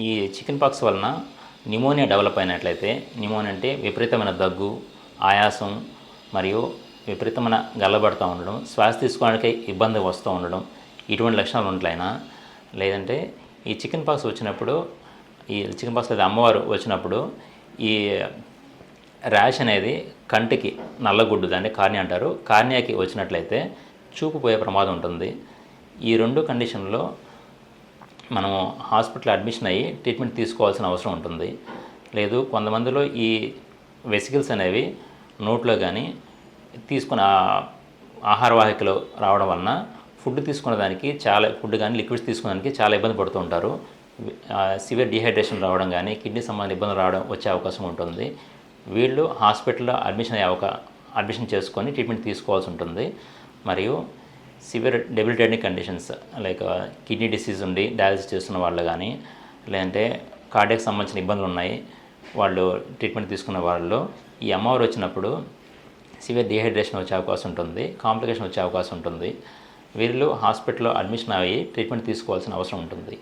ఈ chicken pox వలన pneumonia develop అయినట్లయితే, న్యూమోనియా అంటే విపరీతమైన దగ్గు, ఆయాసం మరియు విపరీతమైన గల్లబడతా ఉండడం, శ్వాస తీసుకోవడానికి ఇబ్బంది వస్తూ ఉండడం, ఇటువంటి లక్షణాలు ఉంట్లయినా, లేదంటే ఈ చికెన్ పాక్స్ వచ్చినప్పుడు, ఈ చికెన్ పాక్స్ లేదా అమ్మవారు వచ్చినప్పుడు ఈ ర్యాష్ అనేది కంటికి నల్లగుడ్డు, దాన్ని కార్నియా అంటారు, కార్నియాకి వచ్చినట్లయితే చూపు పోయే ప్రమాదం ఉంటుంది. ఈ రెండు కండిషన్లో మనము హాస్పిటల్ అడ్మిషన్ అయ్యి ట్రీట్మెంట్ తీసుకోవాల్సిన అవసరం ఉంటుంది. లేదు కొంతమందిలో ఈ వెసికల్స్ అనేవి నోట్లో కానీ తీసుకున్న ఆహార వాహికలో రావడం వలన ఫుడ్ తీసుకునేదానికి ఫుడ్ కానీ లిక్విడ్స్ తీసుకునేదానికి చాలా ఇబ్బంది పడుతూ ఉంటారు. సివియర్ డిహైడ్రేషన్ రావడం కానీ కిడ్నీ సంబంధించిన ఇబ్బందులు వచ్చే అవకాశం ఉంటుంది. వీళ్ళు హాస్పిటల్లో అడ్మిషన్ చేసుకొని ట్రీట్మెంట్ తీసుకోవాల్సి ఉంటుంది. మరియు severe debilitating conditions like kidney disease ఉండి డయాలసిస్ చేస్తున్న వాళ్ళు కానీ, లేదంటే కార్డియాక్ సంబంధించిన ఇబ్బందులు ఉన్నాయి వాళ్ళు ట్రీట్మెంట్ తీసుకున్న వాళ్ళలో ఈ అమ్మవారు వచ్చినప్పుడు సివియర్ డిహైడ్రేషన్ వచ్చే అవకాశం ఉంటుంది, కాంప్లికేషన్ వచ్చే అవకాశం ఉంటుంది. వీళ్ళు హాస్పిటల్లో అడ్మిషన్ అయ్యి ట్రీట్మెంట్ తీసుకోవాల్సిన అవసరం ఉంటుంది.